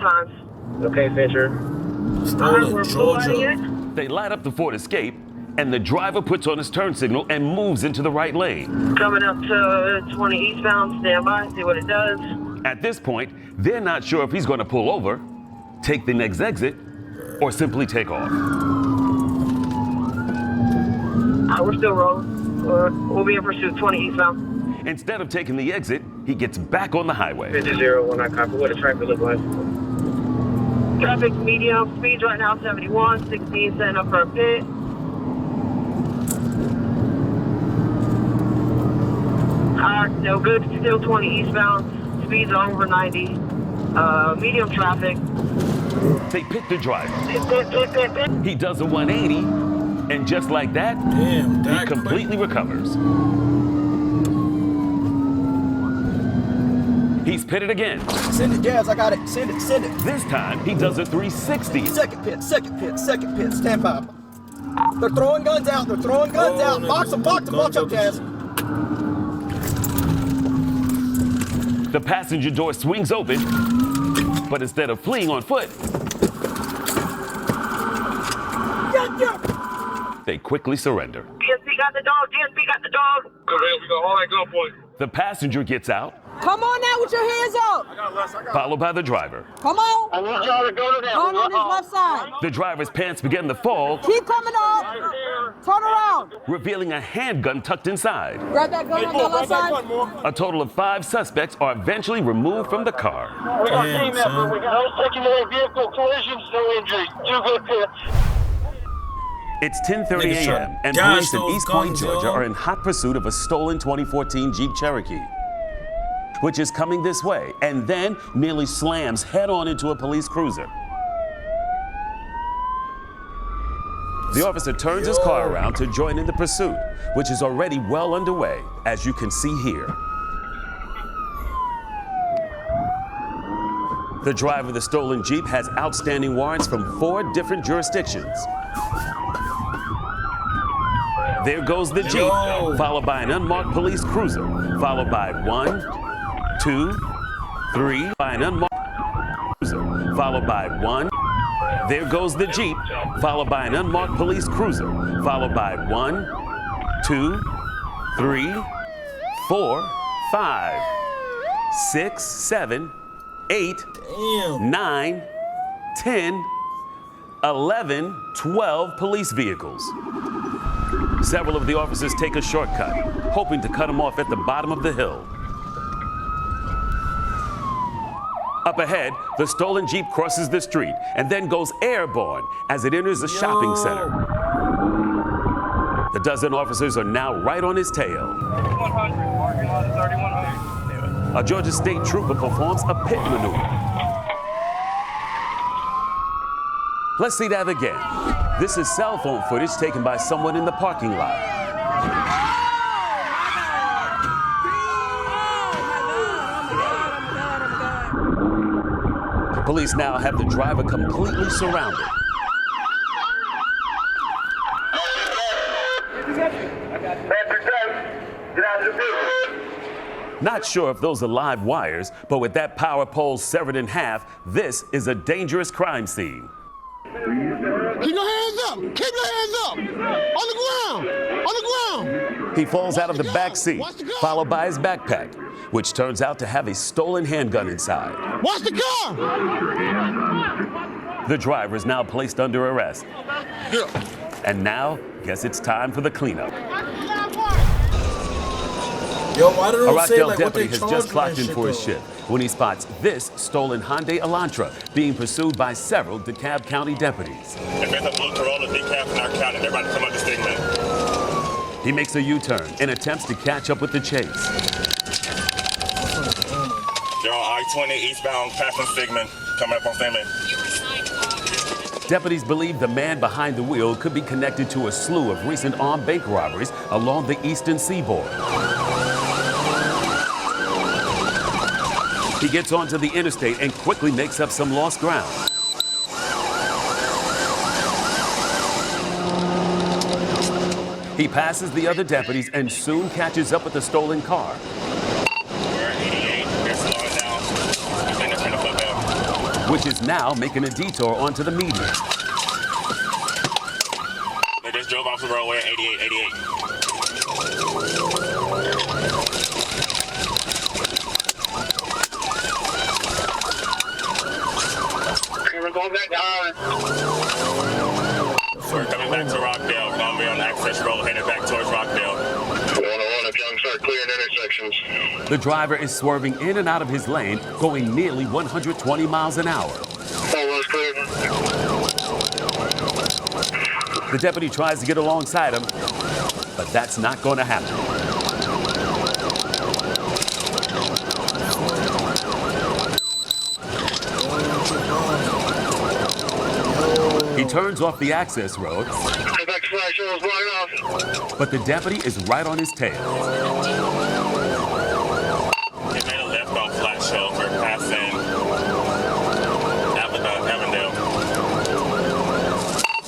times. Okay, Fincher. Stolen Georgia. They light up the Ford Escape, and the driver puts on his turn signal and moves into the right lane. Coming up to 20 eastbound, stand by, see what it does. At this point, they're not sure if he's going to pull over, take the next exit, or simply take off. We're still rolling. We'll be in pursuit, 20 eastbound. Instead of taking the exit, he gets back on the highway. 50-0, I copy. What does traffic look like? Traffic medium, speeds right now 71, 16 setting up for a pit. No good, still 20 eastbound, speeds are over 90. Medium traffic. They pit the driver. Pit. He does a 180, and just like that, he completely recovers. He's pitted again. Send it, Jazz, I got it. Send it. This time, he does a 360. Second pit, stand by. They're throwing guns out, Box them, watch out, Jazz. The passenger door swings open, but instead of fleeing on foot, they quickly surrender. DSP got the dog. We got all that gun for you. The passenger gets out. Come on now with your hands up. Followed by the driver. Come on. I need y'all to go to that. Turn on his left side. The driver's pants begin to fall, Keep coming up. Turn around. revealing a handgun tucked inside. Grab that gun on the left side. A total of 5 suspects are eventually removed from the car. We got team effort. We got no secondary vehicle collisions, no injuries. 2 good pits. It's 10:30 a.m. and police in East Point, Georgia are in hot pursuit of a stolen 2014 Jeep Cherokee, which is coming this way and then nearly slams head-on into a police cruiser. The officer turns his car around to join in the pursuit, which is already well underway, as you can see here. The driver of the stolen Jeep has outstanding warrants from 4 different jurisdictions. There goes the Jeep, followed by an unmarked police cruiser, followed by 1, 2, 3, by an unmarked cruiser, followed by 1. There goes the Jeep, followed by an unmarked police cruiser, followed by 1, 2, 3, 4, 5, 6, 7, 8, 9, 10, 11, 12 police vehicles. Several of the officers take a shortcut, hoping to cut him off at the bottom of the hill. Up ahead, the stolen Jeep crosses the street and then goes airborne as it enters a shopping center. The dozen officers are now right on his tail. 100, parking lot is 3100. A Georgia State trooper performs a pit maneuver. Let's see that again. This is cell phone footage taken by someone in the parking lot. Police now have the driver completely surrounded. Not sure if those are live wires, but with that power pole severed in half, this is a dangerous crime scene. Keep your hands up! Keep your hands up! On the ground! On the ground! He falls out of the back seat, followed by his backpack, which turns out to have a stolen handgun inside. Watch the car! The driver is now placed under arrest. Yeah. And now, guess it's time for the cleanup. Yo, why do A they say Rockdale like what they deputy has just clocked in for his shit? shift when he spots this stolen Hyundai Elantra being pursued by several DeKalb County deputies. If there's a blue Corolla DeKalb in our county, they're about to come under Stigman. He makes a U-turn and attempts to catch up with the chase. They're on I-20 eastbound, passing Stigman, coming up on Stigman. Deputies believe the man behind the wheel could be connected to a slew of recent armed bank robberies along the eastern seaboard. He gets onto the interstate and quickly makes up some lost ground. He passes the other deputies and soon catches up with the stolen car. We're at 88, they're slowing down. I think they're trying to flip out. which is now making a detour onto the median. They just drove off the roadway at 88. We're going back to Ireland. We're coming back to Rockdale. We're going to be on Access Road headed back towards Rockdale. 101 if y'all start clearing intersections. The driver is swerving in and out of his lane, going nearly 120 miles an hour. All roads clear. The deputy tries to get alongside him, but that's not going to happen. He turns off the access road, but the deputy is right on his tail. They made a left off Flat Show. We're passing Avondale.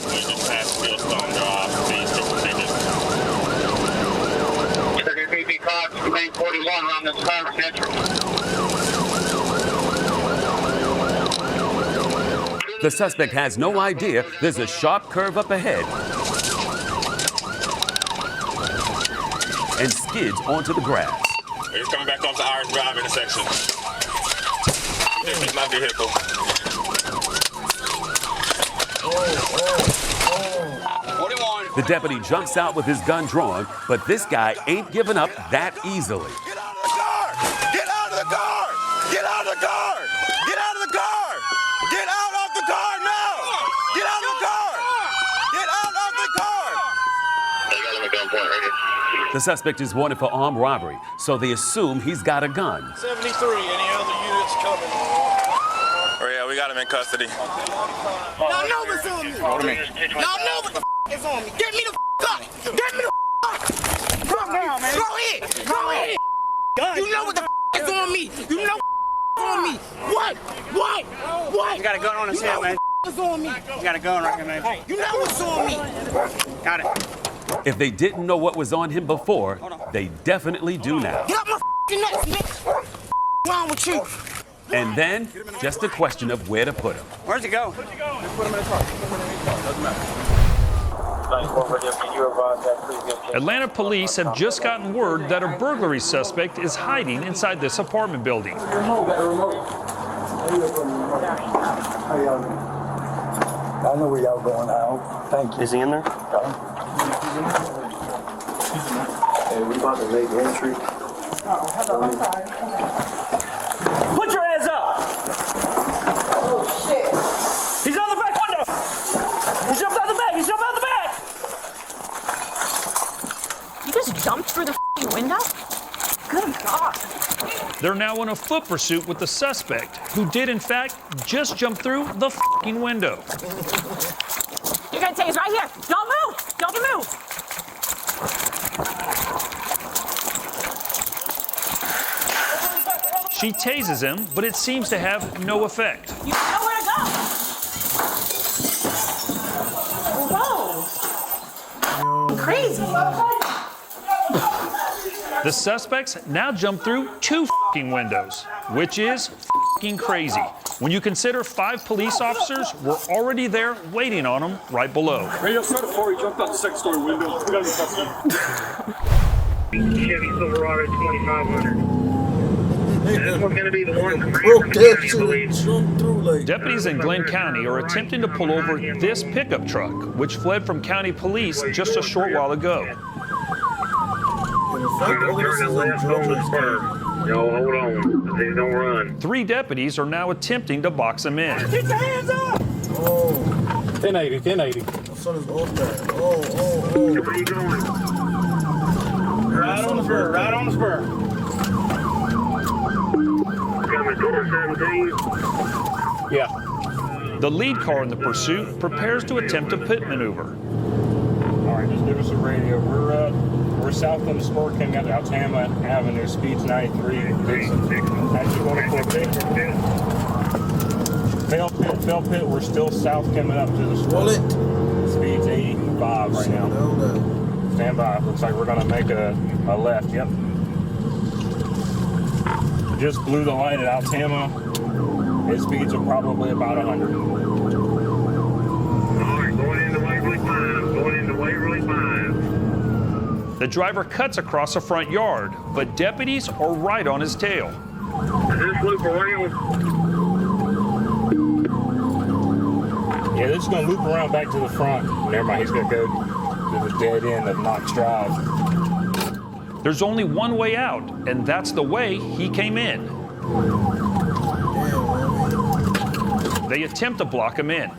We just passed Fieldstone Drive. These different figures. They're going to be caught from Main 41 around this Congress entrance. The suspect has no idea there's a sharp curve up ahead and skids onto the grass. We're just coming back off the Irish Drive intersection. This is my vehicle. The deputy jumps out with his gun drawn, but this guy ain't giving up that easily. Get out of the car! Get out of the car! Get out of the car! Get out of the car! Get out of the car now! Get out of the car! Get out of the car! They got him at gunpoint right here. The suspect is wanted for armed robbery, so they assume he's got a gun. 73, any other units coming? Oh yeah, we got him in custody. Y'all know what's on me! Y'all know what the is on me! Get me the up! Get me the up! Come down, man! Go ahead! Go ahead! You know what the is on me! You know on me! What? What? What? You got a gun on his head, man. What's on me? You got a gun right here, man. You know what's on me! Got it. If they didn't know what was on him before, they definitely do now. Get up my nuts, bitch! What's wrong with you? And then, just a question of where to put him. Where's he go? Put him in the car. Doesn't matter. Atlanta police have just gotten word that a burglary suspect is hiding inside this apartment building. I know where y'all going out. Thank you. Is he in there? Hey, we about to make entry. Put your hands up! Oh, shit. He's on the back window! He jumped out the back! He jumped out the back! You just jumped through the f***ing window? Good God. They're now in a foot pursuit with the suspect, who did in fact just jump through the f***ing window. You're gonna take us right here. Don't move! Don't move! She tases him, but it seems to have no effect. You know where to go! Whoa! Crazy! The suspects now jump through 2 f***ing windows, which is f***ing crazy when you consider 5 police officers were already there waiting on him right below. Radio started 4, he jumped out the 2nd-story window. We got him in custody. Chevy Silverado 2500. This one's going to be the one from Deputies in Glenn County are attempting to pull over this pickup truck, which fled from county police just a short while ago. Yo, hold on. Please don't run. 3 deputies are now attempting to box him in. Get your hands up! Oh. 1080, 1080. Son is off that. Oh. Where are you going? Right on the spur, right on the spur. Coming towards 17. Yeah. The lead car in the pursuit prepares to attempt a pit maneuver. All right, just give us a radio. We're south on the spur, coming out to Altama Avenue, speeds 93. Actually going for a pit. Fail pit, we're still south coming up to the spur. Speeds 85 right now. Stand by. Looks like we're going to make a left. Yep. Just blew the light at Altama. His speeds are probably about 100. Alright, going into Waverly 5. Going into Waverly 5. The driver cuts across a front yard, but deputies are right on his tail. Is this loop around? Yeah, they're just going to loop around back to the front. Never mind, he's going to go to the dead end of Knox Drive. There's only one way out, and that's the way he came in. They attempt to block him in.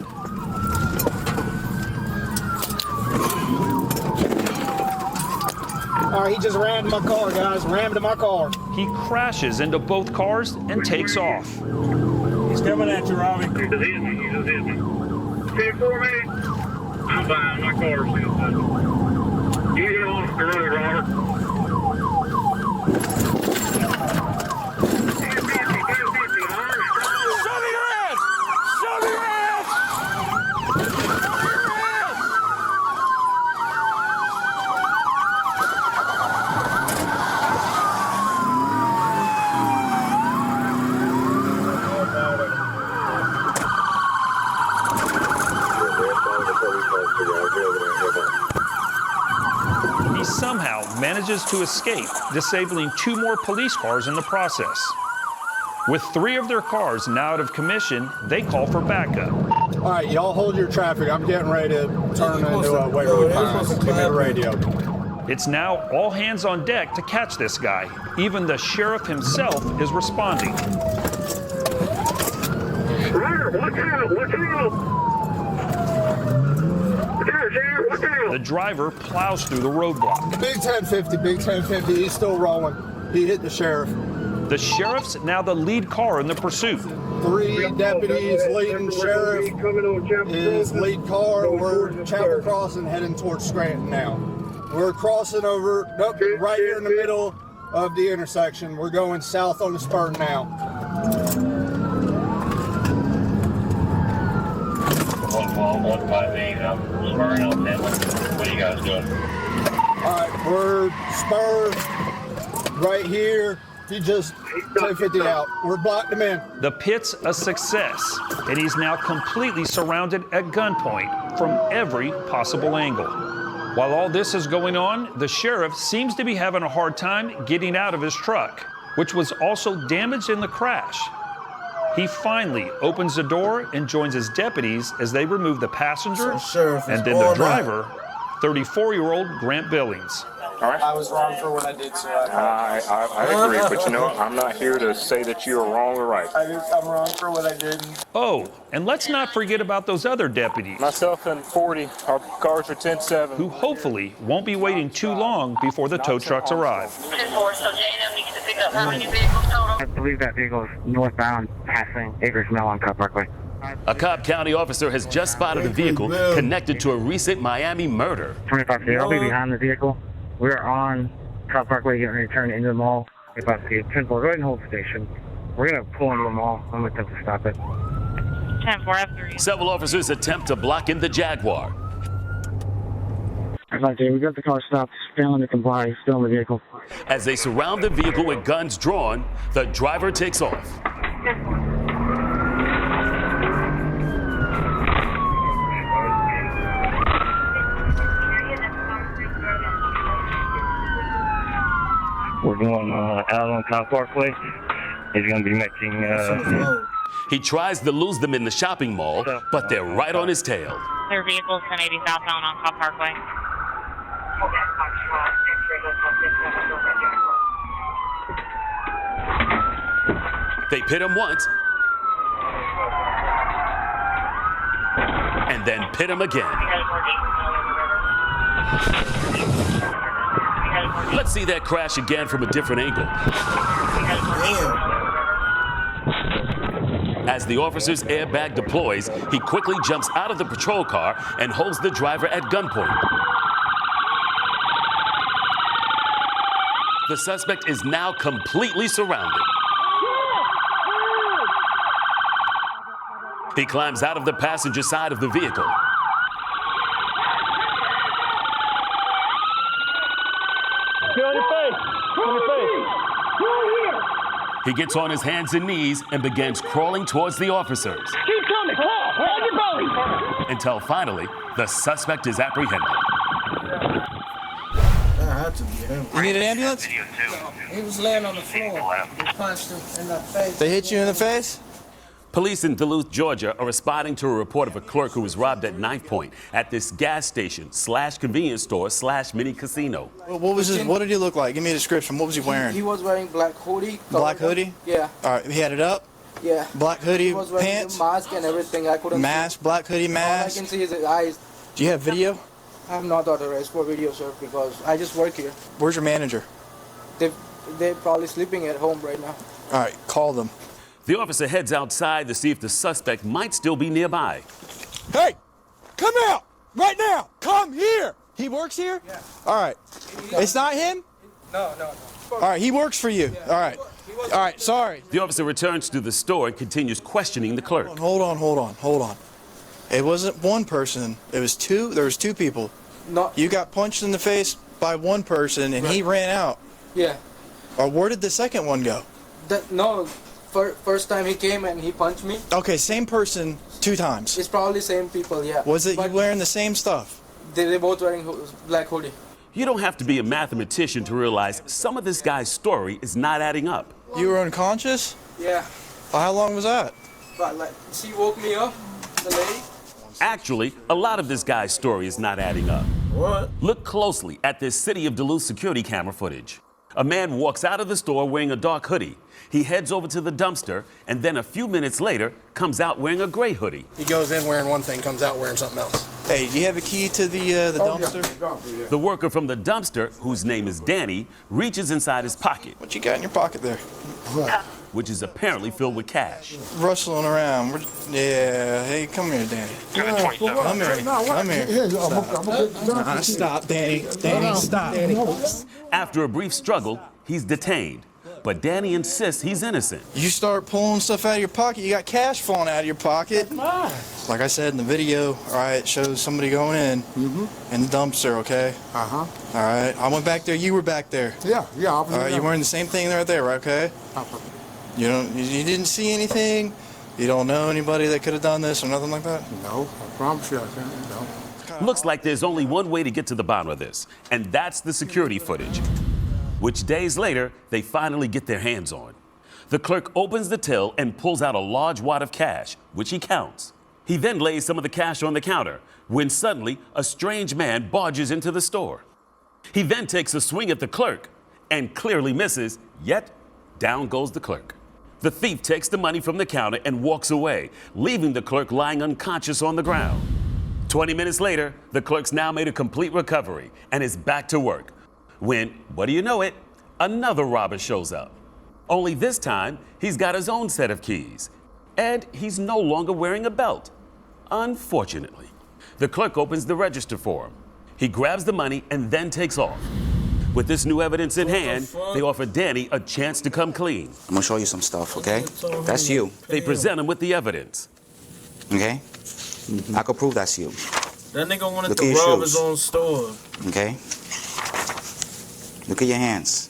All right, he just rammed my car, guys. Rammed in my car. He crashes into both cars and takes off. He's coming at you, Robbie. You just hit me. You just hit me. 10 for me. I'm fine. My car's still good. You get off the road, Robert. He somehow manages to escape, disabling 2 more police cars in the process. With 3 of their cars now out of commission, they call for backup. All right, y'all hold your traffic. I'm getting ready to turn into a Waverly Pines. Give me the radio. It's now all hands on deck to catch this guy. Even the sheriff himself is responding. The driver plows through the roadblock. Big 1050, big 1050. He's still rolling. He hit the sheriff. The sheriff's now the lead car in the pursuit. 3 deputies leading sheriff is lead car. We're Chapel Crossing heading towards Scranton now. We're crossing over, right here in the middle of the intersection. We're going south on the spur now. 158, spurring on that one. What are you guys doing? All right, we're spur right here. He just 1050 out. We're blocked him in. The pit's a success, and he's now completely surrounded at gunpoint from every possible angle. While all this is going on, the sheriff seems to be having a hard time getting out of his truck, which was also damaged in the crash. He finally opens the door and joins his deputies as they remove the passenger and then the driver, 34-year-old Grant Billings. All right. I was wrong for what I did, so I agree, but you know, I'm not here to say that you are wrong or right. I'm wrong for what I did. Oh, and let's not forget about those other deputies. Myself and 40, our cars are 10-7. Who hopefully won't be waiting too long before the tow trucks arrive. 10-4, so J&M needs to pick up how many vehicles total? I believe that vehicle is northbound, passing Acres Mill on Cup Parkway. A Cobb County officer has just spotted a vehicle connected to a recent Miami murder. 25 here, I'll be behind the vehicle. We're on Cup Parkway getting ready to turn into the mall. If I see 10-4, go ahead and hold the station. We're going to pull into the mall. I'm going to attempt to stop it. 10-4, F3. Several officers attempt to block in the Jaguar. I'd like to, we got the car stopped, failing to comply, still in the vehicle. As they surround the vehicle with guns drawn, the driver takes off. We're going out on Cup Parkway. He's going to be making... He tries to lose them in the shopping mall, but they're right on his tail. Their vehicle's 1080 southbound on Cobb Parkway. They pit him once, and then pit him again. Let's see that crash again from a different angle. As the officer's airbag deploys, he quickly jumps out of the patrol car and holds the driver at gunpoint. The suspect is now completely surrounded. He climbs out of the passenger side of the vehicle. Get on your face! Get on your face! He gets on his hands and knees and begins crawling towards the officers. Keep coming. Crawl. Hold your belly. Until finally, the suspect is apprehended. That had to be him. You need an ambulance? He was laying on the floor. They punched him in the face. They hit you in the face? Police in Duluth, Georgia are responding to a report of a clerk who was robbed at knife point at this gas station / convenience store / mini casino. What was his, what did he look like? Give me a description. What was he wearing? He was wearing black hoodie. Black hoodie? Yeah. All right, he had it up? Yeah. Black hoodie, he was wearing pants? The mask and everything. I couldn't mask, see. black hoodie, mask? All I can see is his eyes. Do you have video? I'm not authorized for video, sir, because I just work here. Where's your manager? They're probably sleeping at home right now. All right, call them. The officer heads outside to see if the suspect might still be nearby. Hey, come out right now. Come here. He works here? Yeah. All right. It's not him? No. All right, he works for you. Yeah. All right. All right, sorry. The officer returns to the store and continues questioning the clerk. Hold on. It wasn't one person. It was two. There was two people. No. You got punched in the face by one person, and he ran out. Yeah. Or where did the second one go? No. First time he came and he punched me. Okay, same person 2 times. It's probably same people, yeah. Was it you wearing the same stuff? They're both wearing black hoodie. You don't have to be a mathematician to realize some of this guy's story is not adding up. You were unconscious? Yeah. Well, how long was that? But like, she woke me up, the lady. Actually, a lot of this guy's story is not adding up. What? Look closely at this City of Duluth security camera footage. A man walks out of the store wearing a dark hoodie. He heads over to the dumpster, and then a few minutes later, comes out wearing a gray hoodie. He goes in wearing one thing, comes out wearing something else. Hey, do you have a key to the dumpster? The worker from the dumpster, whose name is Danny, reaches inside his pocket. What you got in your pocket there? Which is apparently filled with cash. Rustling around. Yeah. Hey, come here, Danny. Come here. Stop, Danny. Danny, stop. After a brief struggle, he's detained. But Danny insists he's innocent. You start pulling stuff out of your pocket, you got cash falling out of your pocket. Like I said in the video, all right, it shows somebody going in the dumpster, okay? Uh-huh. All right, I went back there, you were back there. Yeah. All right, you're wearing the same thing right there, right, okay? You didn't see anything? You don't know anybody that could have done this or nothing like that? No, I promise you I can't. No. Looks like there's only one way to get to the bottom of this, and that's the security footage, which days later, they finally get their hands on. The clerk opens the till and pulls out a large wad of cash, which he counts. He then lays some of the cash on the counter, when suddenly a strange man barges into the store. He then takes a swing at the clerk and clearly misses, yet down goes the clerk. The thief takes the money from the counter and walks away, leaving the clerk lying unconscious on the ground. 20 minutes later, the clerk's now made a complete recovery and is back to work. When, what do you know it, another robber shows up. Only this time, he's got his own set of keys. And he's no longer wearing a belt. Unfortunately. The clerk opens the register for him. He grabs the money and then takes off. With this new evidence in hand, they offer Danny a chance to come clean. I'm gonna show you some stuff, okay? That's you. They present him with the evidence. Okay? I can prove that's you. That nigga wanted Look to at your rob shoes. his own store. Okay? Look at your hands.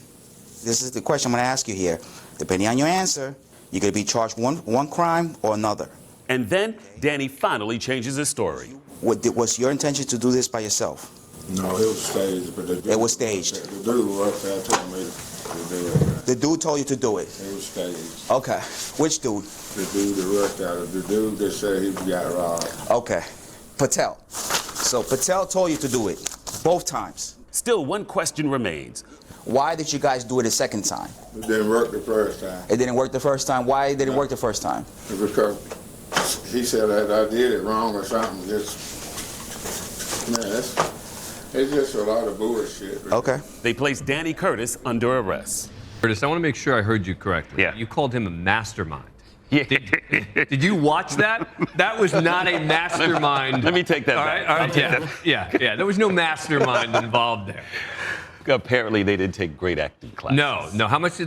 This is the question I'm gonna ask you here. Depending on your answer, you're gonna be charged one crime or another. And then Danny finally changes his story. Was your intention to do this by yourself? No, it was staged. But It was staged. The dude was there told me to do it. The dude told you to do it? It was staged. Okay. Which dude? The dude that rushed out of the dude that said he got robbed. Okay. Patel. So Patel told you to do it both times. Still, one question remains. Why did you guys do it a second time? It didn't work the first time. It didn't work the first time? Why did it work the first time? Because he said that I did it wrong or something. It's just a lot of bullshit. Okay. They place Danny Curtis under arrest. Curtis, I want to make sure I heard you correctly. Yeah. You called him a mastermind. Yeah. Did you watch that? That was not a mastermind. Let me take that all back. Right, all right, yeah. There was no mastermind involved there. Apparently, they didn't take great acting classes. No. How much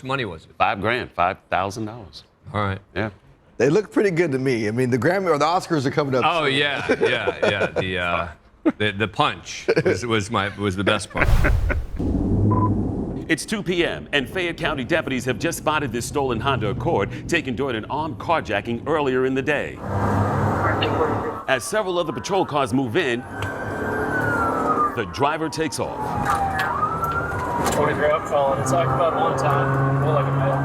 money was it? $5,000, $5,000. All right. Yeah. They look pretty good to me. I mean, the Grammy or the Oscars are coming up. Oh yeah. The punch was the best part. It's 2 p.m. and Fayette County deputies have just spotted this stolen Honda Accord taken during an armed carjacking earlier in the day. As several other patrol cars move in, the driver takes off. 23 up calling. It's occupied one time. More like a male.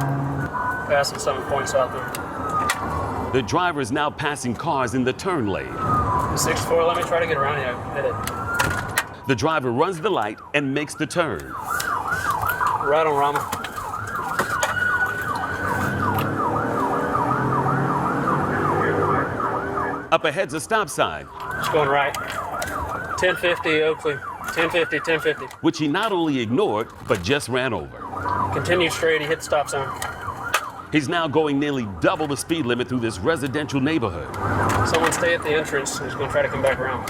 Passing 7 points out there. The driver is now passing cars in the turn lane. 6-4, let me try to get around here. Hit it. The driver runs the light and makes the turn. Right on Rama. Up ahead's a stop sign. Just going right. 1050 Oakley. 1050, 1050. Which he not only ignored, but just ran over. Continued straight, he hit the stop sign. He's now going nearly double the speed limit through this residential neighborhood. Someone stay at the entrance. He's going to try to come back around.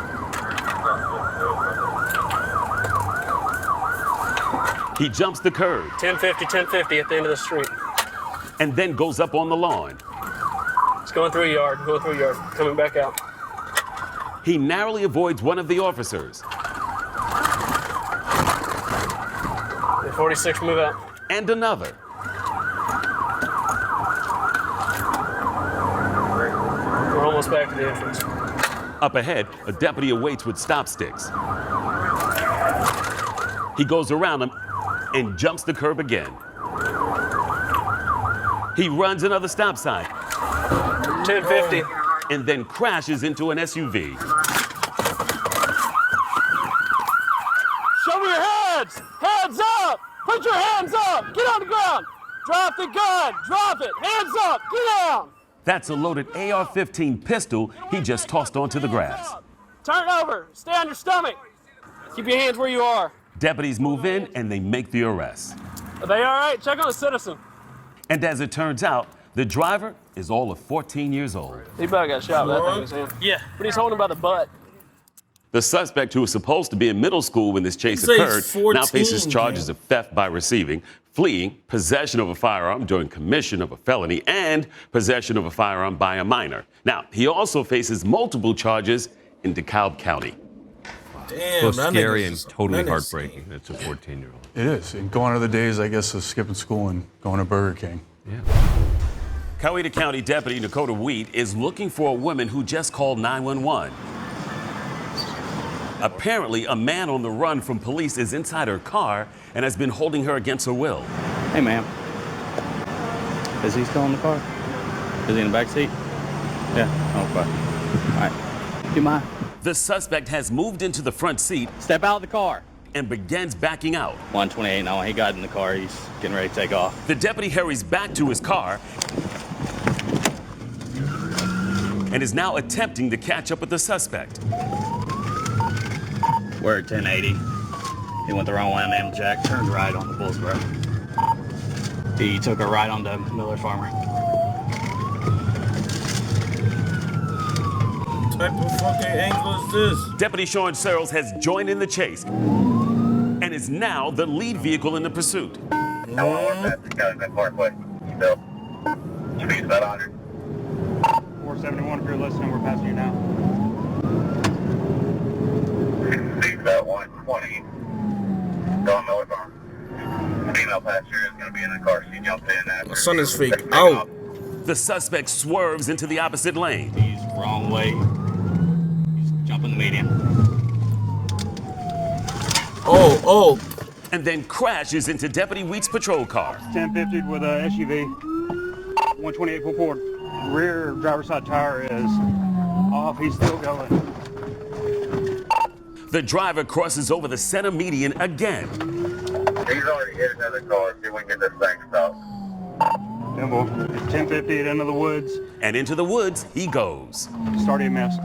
He jumps the curb. 1050, 1050 at the end of the street. And then goes up on the lawn. He's going through a yard, coming back out. He narrowly avoids one of the officers. The 46 move out. And another. We're almost back to the entrance. Up ahead, a deputy awaits with stop sticks. He goes around him and jumps the curb again. He runs another stop sign. 1050. And then crashes into an SUV. Show me your hands! Hands up! Put your hands up! Get on the ground! Drop the gun! Drop it! Hands up! Get down! That's a loaded AR-15 pistol he just tossed onto the grass. Turn over! Stay on your stomach! Keep your hands where you are. Deputies move in and they make the arrest. Are they all right? Check on the citizen. And as it turns out, the driver is all of 14 years old. He probably got shot with that thing in his hand. Yeah. But he's holding him by the butt. The suspect, who was supposed to be in middle school when this chase He says occurred, 14, now faces charges of theft by receiving, fleeing, possession of a firearm during commission of a felony, and possession of a firearm by a minor. Now, he also faces multiple charges in DeKalb County. Damn, Both that scary nigga's and just totally menacing. heartbreaking. That's a 14-year-old. It is. And gone are the days, I guess, of skipping school and going to Burger King. Yeah. Coweta County Deputy Dakota Wheat is looking for a woman who just called 911. Apparently, a man on the run from police is inside her car and has been holding her against her will. Hey, ma'am. Is he still in the car? Is he in the back seat? Yeah. Okay. All right. Do you mind? The suspect has moved into the front seat. Step out of the car. And begins backing out. 128 now. He got in the car. He's getting ready to take off. The deputy hurries back to his car and is now attempting to catch up with the suspect. We're at 1080. He went the wrong way on Amjack. Turned right on the Bullsboro. He took a right on the Miller Farmer. What type of fucking angle is this? Deputy Sean Searles has joined in the chase and is now the lead vehicle in the pursuit. Parkway. Still. Speed's about 100. 471, if you're listening, we're passing you now. Speed's about 120. Going Miller Farm. Female passenger is going to be in the car. She jumped in after. My son is fake out. The suspect swerves into the opposite lane. He's wrong way. He's jumping the median. Oh. And then crashes into Deputy Wheat's patrol car. 1050 with a SUV. 128 full forward. Rear driver's side tire is off. He's still going. The driver crosses over the center median again. He's already hit another car. See if we can get this thing stopped. Temple. 1050 at end of the woods. And into the woods he goes. Start EMS.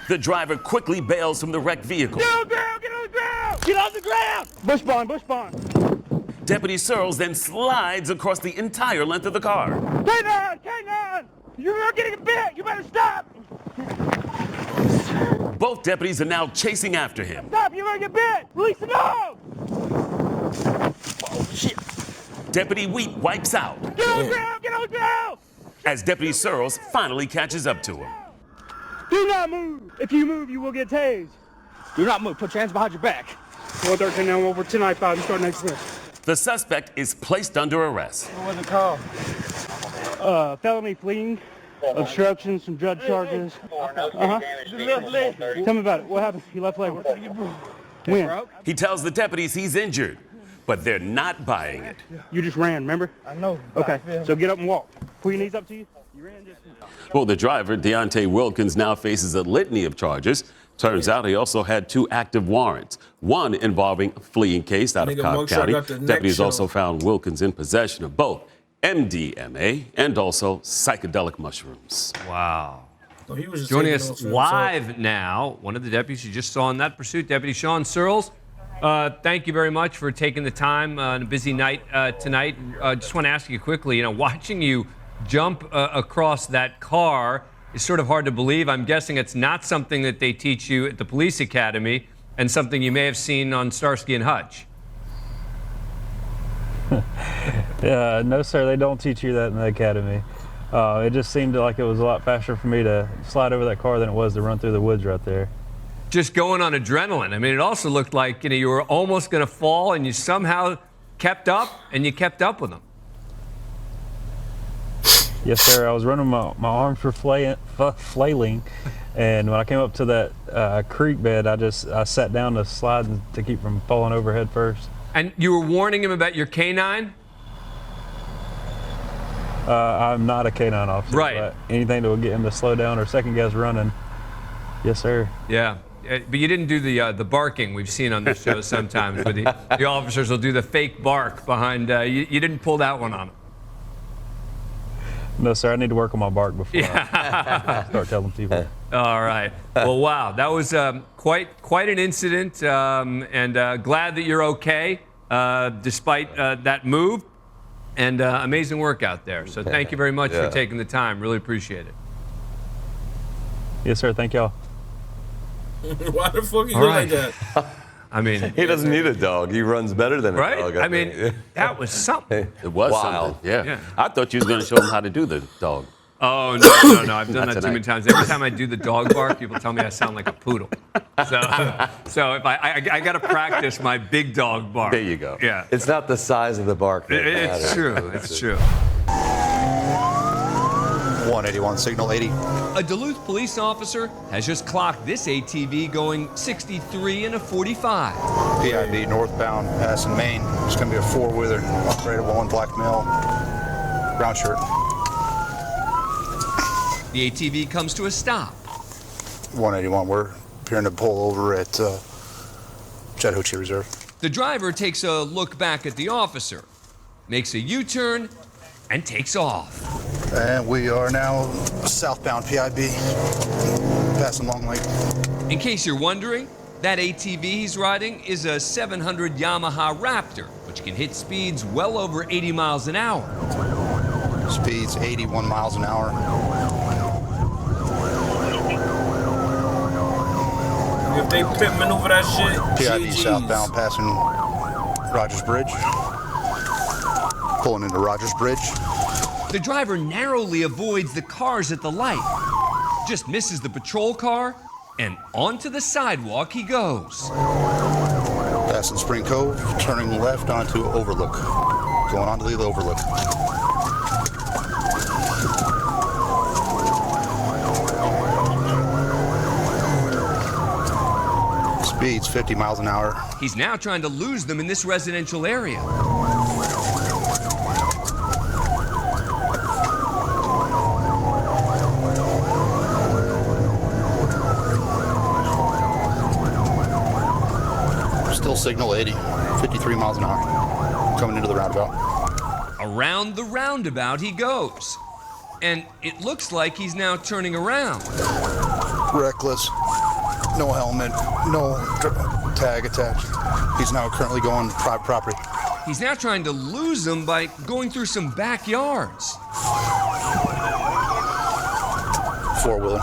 The driver quickly bails from the wrecked vehicle. Get on the ground! Get on the ground! Get on the ground! Bush bond! Deputy Searles then slides across the entire length of the car. K9! You're getting bit! You better stop! Both deputies are now chasing after him. Stop! You're gonna get bit! Release the dog! Oh, shit. Deputy Wheat wipes out. Get on the ground! Get on the ground! As Deputy Searles finally catches up to him. Do not move! If you move, you will get tased. Do not move. Put your hands behind your back. 113 now over 1095. You start next lift. The suspect is placed under arrest. What was it called? Felony fleeing, obstruction, some drug charges. Tell me about it. What happened? You left leg. When? He tells the deputies he's injured, but they're not buying it. You just ran, remember? I know. Okay, so get up and walk. Pull your knees up to you. You ran just. Well, the driver, Deontay Wilkins, now faces a litany of charges. Turns out he also had 2 active warrants, one involving a fleeing case out of Cobb County. Deputies also found Wilkins in possession of both MDMA and also psychedelic mushrooms. Wow. So he was just joining taking us those live now, one of the deputies you just saw in that pursuit, Deputy Sean Searles. Thank you very much for taking the time on a busy night tonight. Just want to ask you quickly, watching you jump across that car is sort of hard to believe. I'm guessing it's not something that they teach you at the police academy and something you may have seen on Starsky and Hutch. No, sir, they don't teach you that in the academy. It just seemed like it was a lot faster for me to slide over that car than it was to run through the woods right there. Just going on adrenaline. I mean, it also looked like you were almost going to fall, and you somehow kept up, and you kept up with them. Yes, sir. I was running, my arms were flailing, and when I came up to that creek bed, I sat down to slide to keep from falling over head first. And you were warning him about your canine? I'm not a canine officer. Right. But anything that would get him to slow down or second guess running. Yes, sir. Yeah. But you didn't do the barking we've seen on the show sometimes, where the officers will do the fake bark behind. You didn't pull that one on them. No, sir. I need to work on my bark before I start telling people. All right. Well, wow. That was quite an incident, and glad that you're okay despite that move. And amazing work out there. So thank you very much for taking the time. Really appreciate it. Yes, sir. Thank y'all. Why the fuck you look like that? I mean, he doesn't need a dog. He runs better than a dog. I mean, that was something. It was wild. Something. Yeah. I thought you was going to show him how to do the dog. Oh, no. I've done that too many times. Every time I do the dog bark, people tell me I sound like a poodle. So if I got to practice my big dog bark. There you go. Yeah. It's not the size of the bark. It's true. It's true. 181, signal 80. A Duluth police officer has just clocked this ATV going 63 and a 45. PIB northbound, passing Maine. It's going to be a four-wheeler, operated one black male, brown shirt. The ATV comes to a stop. 181, we're appearing to pull over at Chattahoochee Reserve. The driver takes a look back at the officer, makes a U-turn, and takes off. And we are now southbound PIB, passing Long Lake. In case you're wondering, that ATV he's riding is a 700 Yamaha Raptor, which can hit speeds well over 80 miles an hour. Speeds 81 miles an hour. If they pit maneuver that shit, PIB GG's. southbound, passing Rogers Bridge. Pulling into Rogers Bridge. The driver narrowly avoids the cars at the light, just misses the patrol car, and onto the sidewalk he goes. Passing Spring Cove, turning left onto Overlook. Going on to the Overlook. Speeds 50 miles an hour. He's now trying to lose them in this residential area. Still signal 80, 53 miles an hour. Coming into the roundabout. Around the roundabout he goes. And it looks like he's now turning around. Reckless. No helmet, no tag attached. He's now currently going private property. He's now trying to lose them by going through some backyards. Four-wheeler.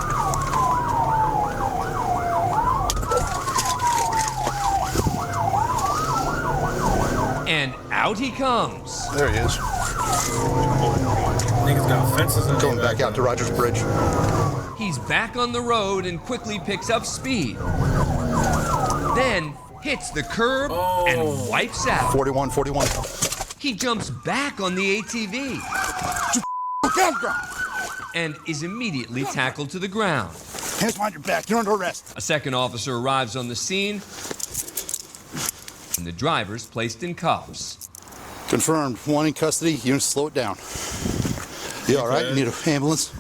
And out he comes. There he is. Niggas got fences in Going back out to Rogers Bridge. He's back on the road and quickly picks up speed. Then hits the curb, and wipes out. 41, 41. He jumps back on the ATV and is immediately tackled to the ground. Hands behind your back. You're under arrest. A second officer arrives on the scene, and the driver's placed in cuffs. Confirmed. One in custody. You need to slow it down. You all right? You need an ambulance?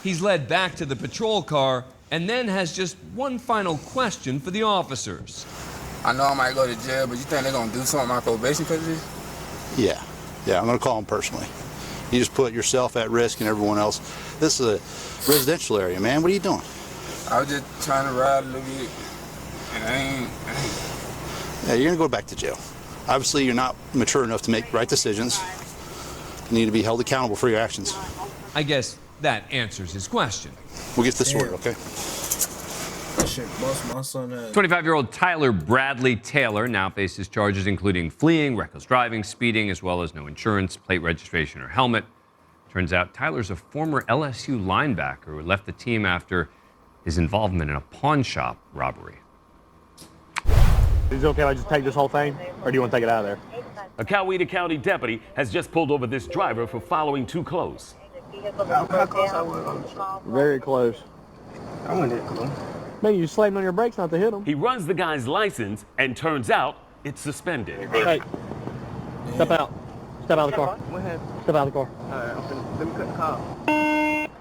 He's led back to the patrol car and then has just one final question for the officers. I know I might go to jail, but you think they're gonna do something with my probation because of this? Yeah. Yeah, I'm gonna call them personally. You just put yourself at risk and everyone else. This is a residential area, man. What are you doing? I was just trying to ride a little bit, and I ain't. Yeah, you're gonna go back to jail. Obviously, you're not mature enough to make right decisions. You need to be held accountable for your actions. I guess that answers his question. We'll get this sorted, okay? That shit bust my son ass. 25-year-old Tyler Bradley Taylor now faces charges including fleeing, reckless driving, speeding, as well as no insurance, plate registration, or helmet. Turns out Tyler's a former LSU linebacker who left the team after his involvement in a pawn shop robbery. Is it okay if I just take this whole thing, or do you want to take it out of there? A Coweta County deputy has just pulled over this driver for following too close. How close I was on the shot? Very close. I went in close. Man, you slammed on your brakes not to hit him. He runs the guy's license, and turns out it's suspended. Hey, step out. Step out of the car. Go ahead. Step out of the car. All right, let me cut the car.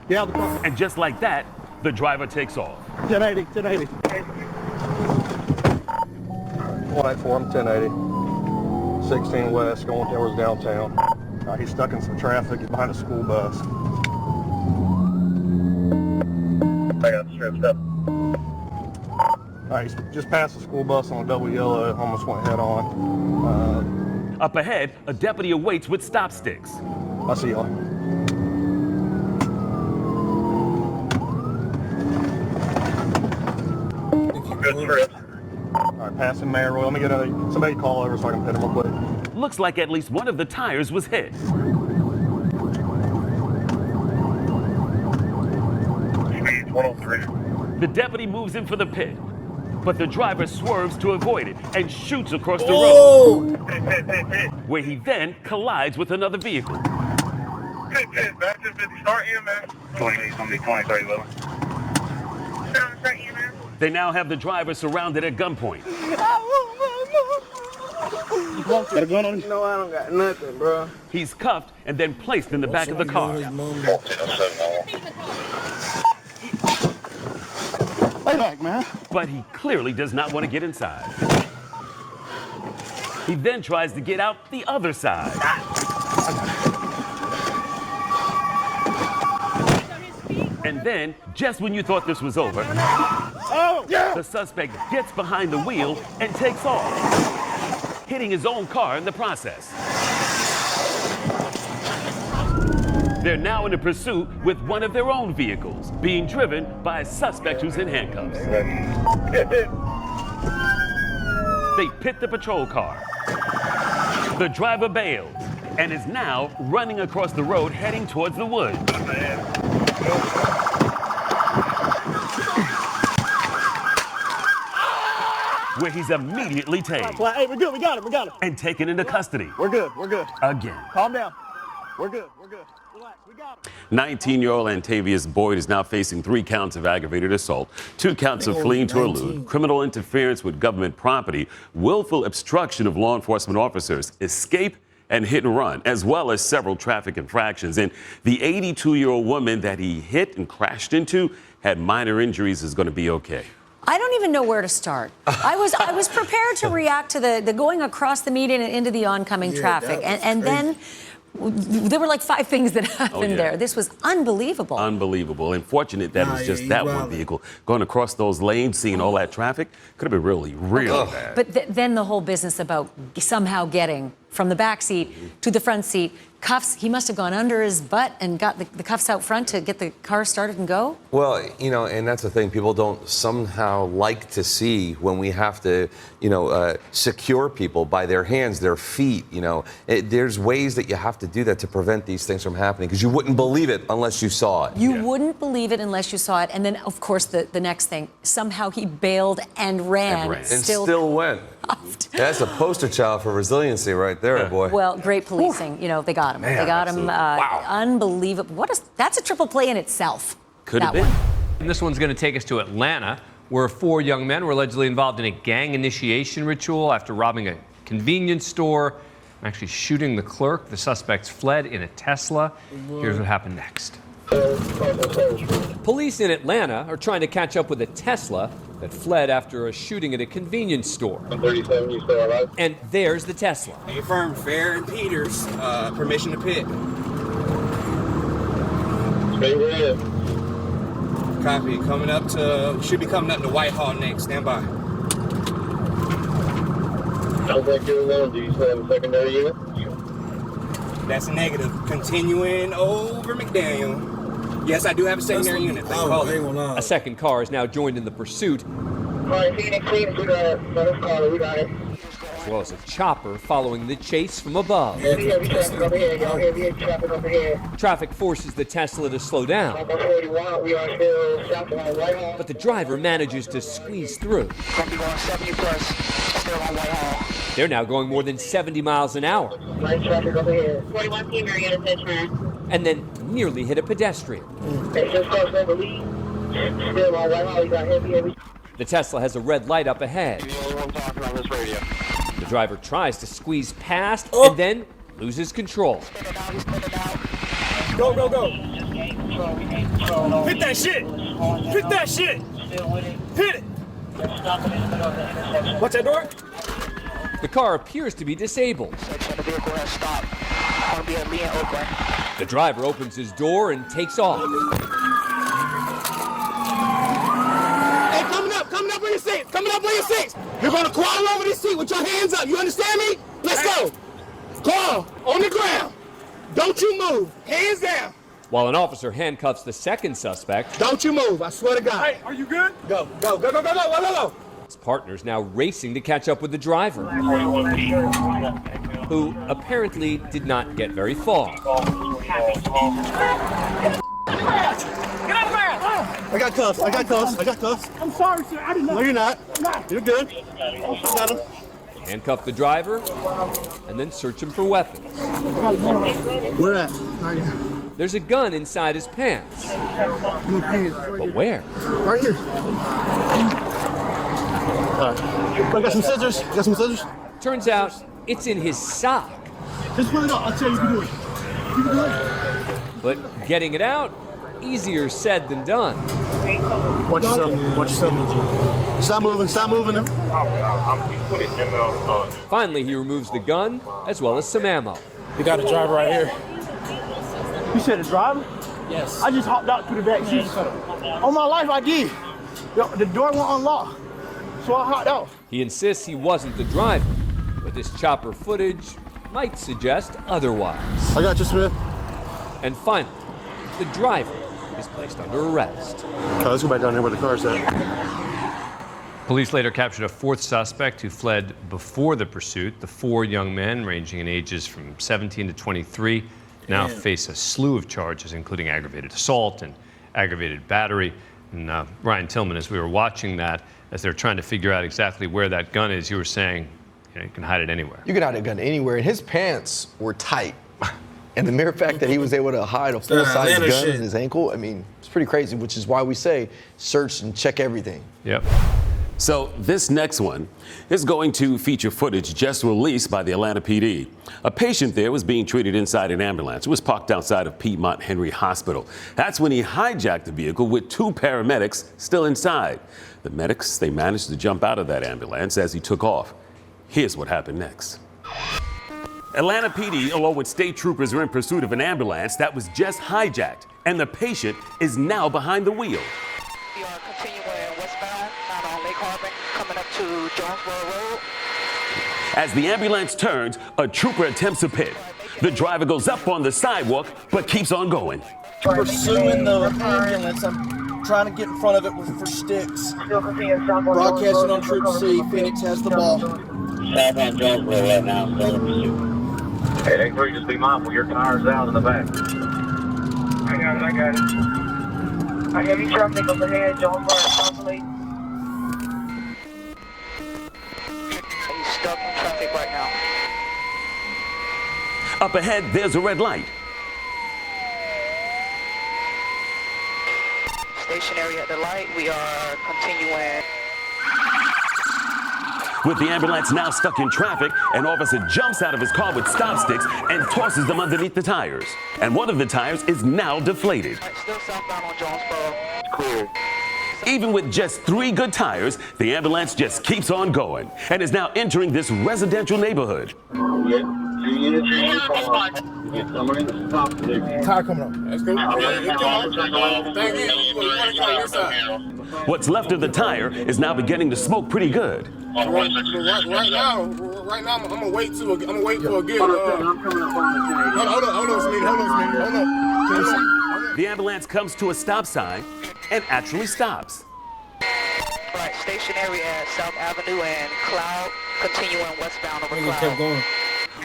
Get out of the car. And just like that, the driver takes off. 1080, 1080. 184, I'm 1080. 16 west, going towards downtown. He's stuck in some traffic. He's behind a school bus. I got stripped up. He's just passed the school bus on a double yellow. Almost went head on. Up ahead, a deputy awaits with stop sticks. I see y'all. Good trip. All right, passing Mayor Roy. Let me get somebody call over so I can pit him real quick. Looks like at least one of the tires was hit. Speed 103. The deputy moves in for the pit, but the driver swerves to avoid it and shoots across the road, where he then collides with another vehicle. Back to 50. Start EMS. 20, 30, 11. Start EMS. They now have the driver surrounded at gunpoint. Got a gun on you? No, I don't got nothing, bro. He's cuffed and then placed in the back of the car. Lay back, man. But he clearly does not want to get inside. He then tries to get out the other side. And then, just when you thought this was over, the suspect gets behind the wheel and takes off, hitting his own car in the process. They're now in a pursuit with one of their own vehicles, being driven by a suspect who's in handcuffs. They pit the patrol car. The driver bails and is now running across the road heading towards the woods. Where he's immediately tased. Hey, we're good. We got him. And taken into custody. We're good. Again. Calm down. We're good. Relax. We got him. 19-year-old Antavius Boyd is now facing 3 counts of aggravated assault, 2 counts of fleeing to elude, criminal interference with government property, willful obstruction of law enforcement officers, escape, and hit and run, as well as several traffic infractions. And the 82-year-old woman that he hit and crashed into had minor injuries, is going to be okay. I don't even know where to start. I was prepared to react to the going across the median and into the oncoming traffic. And then there were like 5 things that happened there. This was unbelievable. Unbelievable. And fortunate that it was just that one vehicle going across those lanes, seeing all that traffic. Could have been really, really bad. But then the whole business about somehow getting from the back seat to the front seat. Cuffs, he must have gone under his butt and got the cuffs out front to get the car started and go? Well, you know, and that's the thing. People don't somehow like to see when we have to, you know, secure people by their hands, their feet, you know. There's ways that you have to do that to prevent these things from happening, because you wouldn't believe it unless you saw it. You wouldn't believe it unless you saw it. And then, of course, the next thing, somehow he bailed and ran. And still went. That's a poster child for resiliency right there, boy. Well, great policing. You know, they got him. Man, they got him. wow. Unbelievable. That's a triple play in itself. Could have been. And this one's going to take us to Atlanta, where 4 young men were allegedly involved in a gang initiation ritual after robbing a convenience store and actually shooting the clerk. The suspects fled in a Tesla. Here's what happened next. Police in Atlanta are trying to catch up with a Tesla that fled after a shooting at a convenience store. 37, you still alive? And there's the Tesla. Affirm Fair and Peters, permission to pit. Stay red. Copy. Should be coming up to Whitehall next. Stand by. How's that getting along? Do you still have a secondary unit? That's a negative. Continuing over McDaniel. Yes, I do have a secondary unit. A second car is now joined in the pursuit, Alright, Phoenix, we got it. Let's call it. We got it. as well as a chopper following the chase from above. Heavy traffic over here, y'all. Heavy traffic over here. Traffic forces the Tesla to slow down, 41, we are still south on Whitehall. but the driver manages to squeeze through. Copy 170 plus, still on Whitehall. They're now going more than 70 miles an hour, Light traffic over here. 41 P, Marietta, said turn. and then nearly hit a pedestrian. It's just crossed over Lee. Still on Whitehall, we got heavy. The Tesla has a red light up ahead. I'm talking on this radio. The driver tries to squeeze past and then loses control. Go, go, go. Hit that shit. Hit that shit. Hit it. What's that door? The car appears to be disabled. The vehicle has stopped. I'll be at Lee and Oakland. The driver opens his door and takes off. Hey, coming up on your seats. Coming up on your seats. You're going to crawl over this seat with your hands up. You understand me? Let's go. Crawl on the ground. Don't you move. Hands down. While an officer handcuffs the second suspect, Don't you move. I swear to God. Hey, are you good? Go, go, go, go, go, go, go, go. his partner's now racing to catch up with the driver, who apparently did not get very far. I got cuffs. I'm sorry, sir. I did not. No, you're not. You're good. Got him. Handcuff the driver and then search him for weapons. Where at? There's a gun inside his pants. But where? Right here. I got some scissors. Turns out it's in his sock. Just put it up. I'll tell you you can do it. You can do it. But getting it out, easier said than done. Watch yourself. Stop moving. Finally, he removes the gun as well as some ammo. You got a driver right here. You said a driver? Yes. I just hopped out through the back seat. On my life, I did. The door won't unlock, so I hopped out. He insists he wasn't the driver, but this chopper footage might suggest otherwise. I got you, Smith. And finally, the driver is placed under arrest. Let's go back down here where the car's at. Police later captured a fourth suspect who fled before the pursuit. The 4 young men, ranging in ages from 17 to 23, now face a slew of charges, including aggravated assault and aggravated battery. And Ryan Tillman, as we were watching that, as they're trying to figure out exactly where that gun is, you were saying, you can hide it anywhere. You can hide a gun anywhere, and his pants were tight. And the mere fact that he was able to hide a full-size gun in his ankle, I mean, it's pretty crazy, which is why we say search and check everything. Yep. So this next one is going to feature footage just released by the Atlanta PD. A patient there was being treated inside an ambulance. It was parked outside of Piedmont Henry Hospital. That's when he hijacked the vehicle with 2 paramedics still inside. The medics, they managed to jump out of that ambulance as he took off. Here's what happened next. Atlanta PD, along with state troopers, are in pursuit of an ambulance that was just hijacked, and the patient is now behind the wheel. We are continuing westbound, out on Lake Harbor, coming up to Jonesboro Road. As the ambulance turns, a trooper attempts to pit. The driver goes up on the sidewalk, but keeps on going. Pursuing the ambulance. I'm trying to get in front of it for sticks. Broadcasting on Troop C. Phoenix has the ball. Southbound Jonesboro right now, still in pursuit. Hey, X3, just be mindful, your tire's out in the back. I got it. A heavy traffic up ahead, Jonesboro, possibly. He's stuck in traffic right now. Up ahead, there's a red light. Stationary at the light, we are continuing. With the ambulance now stuck in traffic, an officer jumps out of his car with stop sticks and tosses them underneath the tires. And one of the tires is now deflated. Still southbound on Jonesboro. Cool. Even with just 3 good tires, the ambulance just keeps on going and is now entering this residential neighborhood. Tire coming up. Let's go. What's left of the tire is now beginning to smoke pretty good. Right now, I'm gonna wait for a good. Hold on. The ambulance comes to a stop sign and actually stops. Right, stationary at South Avenue and Cloud, continuing westbound over Cloud. Kept going.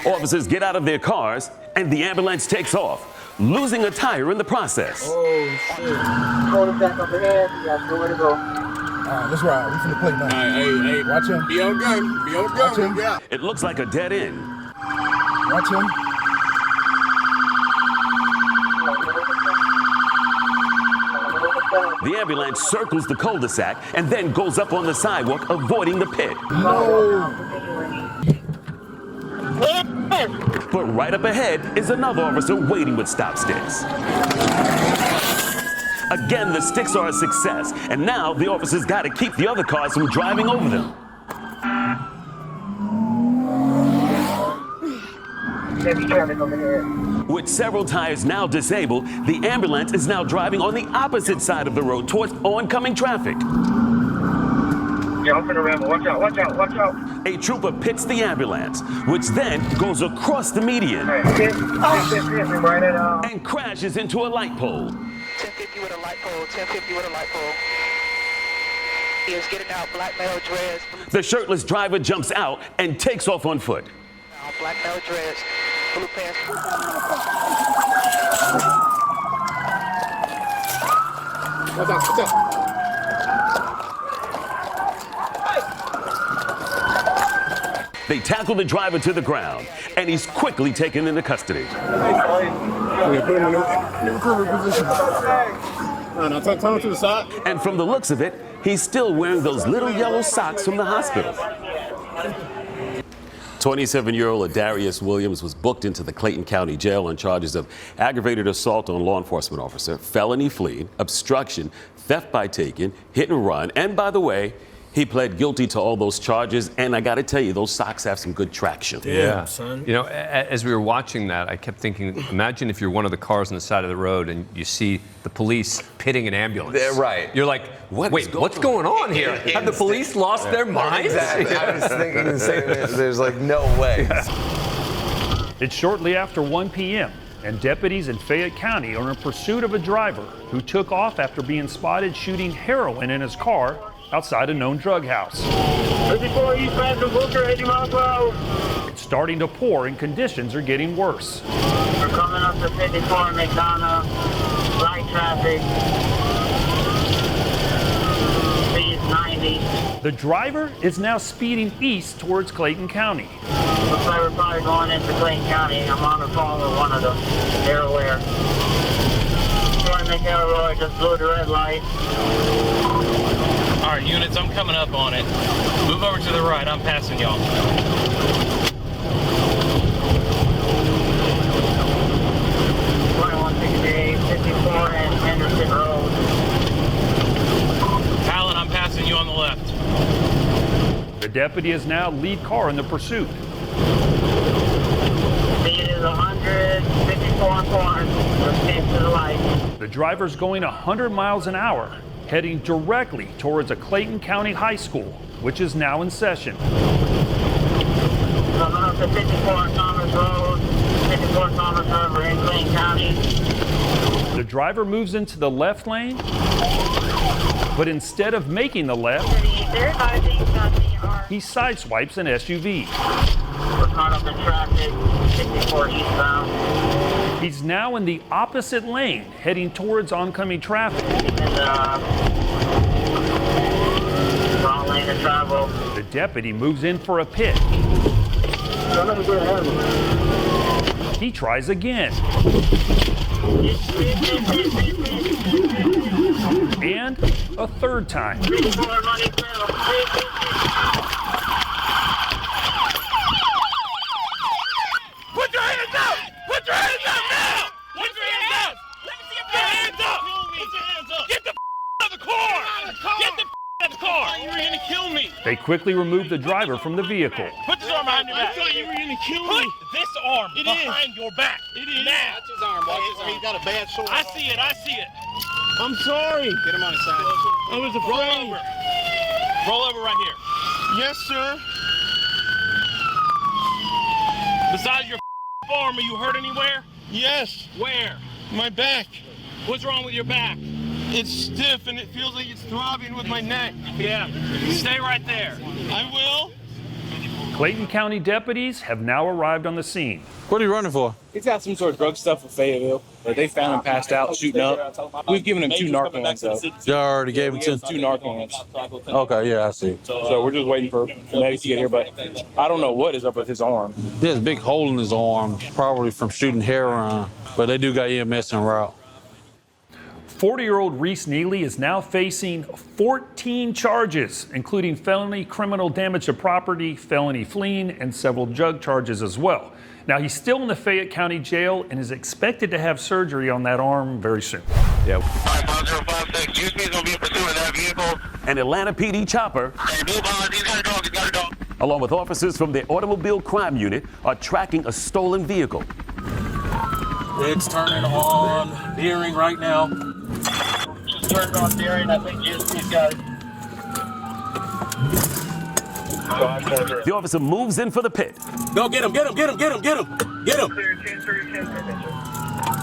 Officers get out of their cars and the ambulance takes off, losing a tire in the process. Oh, shit. Hold him back up ahead. You got nowhere to go. All right, let's ride. We finna play now. Hey, watch him. Be on gun. Be on gun. Watch him. Yeah. It looks like a dead end. Watch him. The ambulance circles the cul-de-sac and then goes up on the sidewalk, avoiding the pit. No. But right up ahead is another officer waiting with stop sticks. Again, the sticks are a success, and now the officers got to keep the other cars from driving over them. Heavy traffic over here. With several tires now disabled, the ambulance is now driving on the opposite side of the road towards oncoming traffic. Yeah, I'm finna ramble. Watch out, watch out, watch out. A trooper pits the ambulance, which then goes across the median and crashes into a light pole. 1050 with a light pole, 1050 with a light pole. He is getting out, black male dreads. The shirtless driver jumps out and takes off on foot. Black male dreads, blue pants. Watch out. They tackle the driver to the ground, and he's quickly taken into custody. Put him in the recovery position. Now turn to the side. And from the looks of it, he's still wearing those little yellow socks from the hospital. 27-year-old Adarius Williams was booked into the Clayton County Jail on charges of aggravated assault on a law enforcement officer, felony fleeing, obstruction, theft by taking, hit and run, and by the way, he pled guilty to all those charges, and I got to tell you, those socks have some good traction. Yeah, son. You know, as we were watching that, I kept thinking, imagine if you're one of the cars on the side of the road and you see the police pitting an ambulance. Right. You're like, wait, what's going on here? Have the police lost their minds? Exactly. I was thinking the same thing. There's like no way. It's shortly after 1 p.m. and deputies in Fayette County are in pursuit of a driver who took off after being spotted shooting heroin in his car outside a known drug house. 54 East Ransom Booker, 80 miles per hour. It's starting to pour and conditions are getting worse. We're coming up to 54 McDonough, light traffic. Speed 90. The driver is now speeding east towards Clayton County. Looks like we're probably going into Clayton County. I'm on the phone with one of them. They're aware. McElroy just blew the red light. All right, units, I'm coming up on it. Move over to the right. I'm passing y'all. 2168, 54 and Henderson Road. Alan, I'm passing you on the left. The deputy is now lead car in the pursuit. Speed is 100, 54 and 4. Let's get to the light. The driver's going 100 miles an hour, heading directly towards a Clayton County high school, which is now in session. Coming up to 54 Commerce Road, 54 Commerce Road, we're in Clayton County. The driver moves into the left lane, but instead of making the left, he sideswipes an SUV. We're caught up in traffic, 54 eastbound. He's now in the opposite lane, heading towards oncoming traffic. Wrong lane of travel. The deputy moves in for a pit. He tries again. And a third time. Put your hands up! Put your hands up now! Put your hands up! Let me see your hands up! Put your hands up! Get the out of the car! Get the out of the car! You were gonna kill me! They quickly remove the driver from the vehicle. Put this arm behind your back. I thought you were gonna kill me. Put this arm behind your back. It is. Now. That's his arm. Watch his arm. He's got a bad shoulder. I see it. I see it. I'm sorry. Get him on his side. I was afraid. Roll over. Roll over right here. Yes, sir. Besides your arm, are you hurt anywhere? Yes. Where? My back. What's wrong with your back? It's stiff and it feels like it's throbbing with my neck. Yeah. Stay right there. I will. Clayton County deputies have now arrived on the scene. What are you running for? He's got some sort of drug stuff with Fayetteville. They found him passed out, shooting up. We've given him 2 Narcans, though. Y'all already gave him 2 Narcans. Okay, yeah, I see. So we're just waiting for medics to get here, but I don't know what is up with his arm. There's a big hole in his arm, probably from shooting heroin, but they do got EMS en route. 40-year-old Reese Neely is now facing 14 charges, including felony criminal damage to property, felony fleeing, and several drug charges as well. Now, he's still in the Fayette County Jail and is expected to have surgery on that arm very soon. Yeah. 5056, USP is going to be in pursuit of that vehicle. An Atlanta PD chopper, Hey, move on. He's got a dog. He's got a dog. along with officers from the Automobile Crime Unit, are tracking a stolen vehicle. It's turning on, veering right now. Just turned on steering. I think USP's got it. The officer moves in for the pit. Go get him, get him, get him, get him, get him, get him.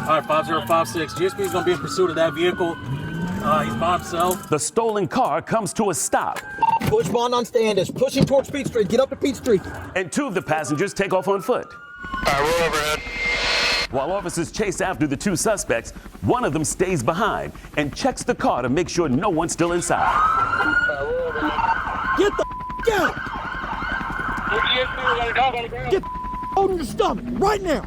All right, 5056. GSP's gonna be in pursuit of that vehicle. He's by himself. The stolen car comes to a stop. Push Bond on Standish, pushing towards Peach Street. Get up to Peach Street. And 2 of the passengers take off on foot. Roll overhead. While officers chase after the 2 suspects, one of them stays behind and checks the car to make sure no one's still inside. Get the out! Get on your stomach right now.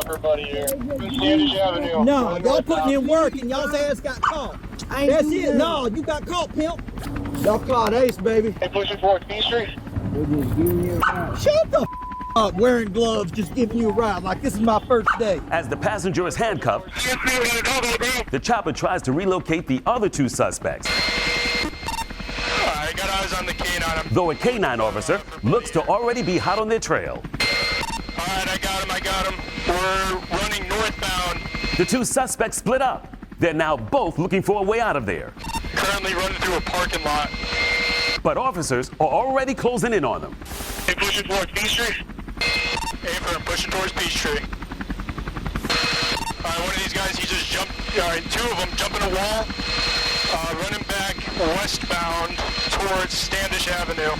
For buddy here. Standish Avenue. No, y'all putting in work and y'all's ass got caught. That's it. No, you got caught, pimp. Y'all caught Ace, baby. Hey, pushing towards Peach Street. Shut the up, wearing gloves, just giving you a ride like this is my first day. As the passenger is handcuffed, the chopper tries to relocate the other 2 suspects. I got eyes on the canine. Though a canine officer looks to already be hot on their trail. All right, I got him. We're running northbound. The 2 suspects split up. They're now both looking for a way out of there. Currently running through a parking lot. But officers are already closing in on them. Hey, pushing towards Peach Street. Hey, I'm pushing towards Peach Street. All right, one of these guys, he just jumped. All right, 2 of them jumping a wall. Running back westbound towards Standish Avenue.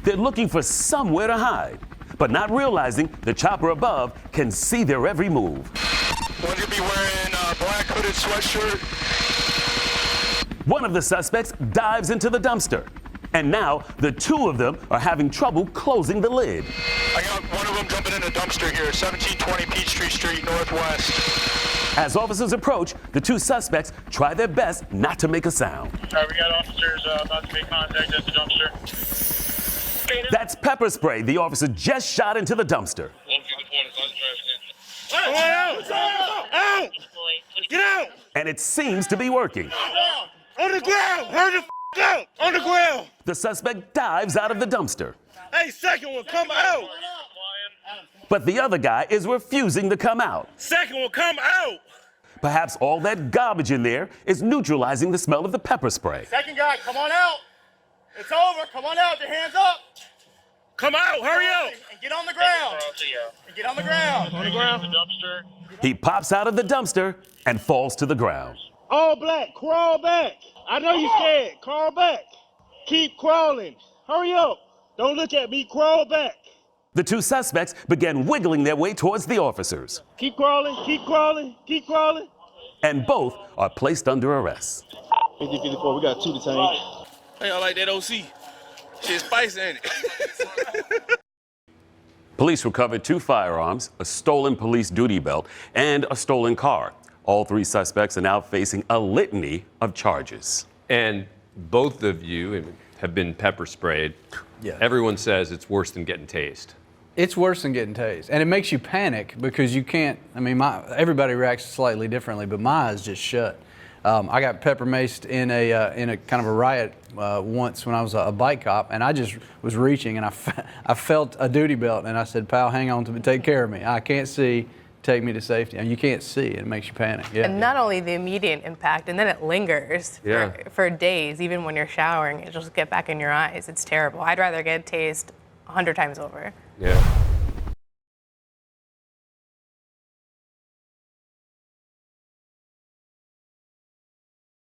They're looking for somewhere to hide, but not realizing the chopper above can see their every move. One could be wearing a black hooded sweatshirt. One of the suspects dives into the dumpster, and now the 2 of them are having trouble closing the lid. I got one of them jumping in a dumpster here, 1720 Peachtree Street Northwest. As officers approach, the 2 suspects try their best not to make a sound. All right, we got officers about to make contact at the dumpster. That's pepper spray the officer just shot into the dumpster. Out! Out! Get out! And it seems to be working. On the ground! Hurry the out! On the ground! The suspect dives out of the dumpster. Hey, second one, come out! But the other guy is refusing to come out. Second one, come out! Perhaps all that garbage in there is neutralizing the smell of the pepper spray. Second guy, come on out! It's over, come on out, your hands up! Come out, hurry up. And get on the ground. And get on the ground. On the ground. He pops out of the dumpster and falls to the ground. All black, crawl back. I know you're scared. Crawl back. Keep crawling. Hurry up. Don't look at me. Crawl back. The two suspects began wiggling their way towards the officers. Keep crawling, keep crawling, keep crawling. And both are placed under arrest. 50-54, we got 2 detained. Hey, I like that OC. Shit spicy, ain't it? Police recovered 2 firearms, a stolen police duty belt, and a stolen car. All 3 suspects are now facing a litany of charges. And both of you have been pepper sprayed. Yeah. Everyone says it's worse than getting tased. It's worse than getting tased, and it makes you panic because you can't. I mean, everybody reacts slightly differently, but my eyes just shut. I got pepper maced in a kind of a riot once when I was a bike cop, and I just was reaching, and I felt a duty belt, and I said, "Pal, hang on to me, take care of me. I can't see. Take me to safety." And you can't see, it makes you panic. Yeah. And not only the immediate impact, and then it lingers for days, even when you're showering, it just get back in your eyes. It's terrible. I'd rather get tased 100 times over. Yeah.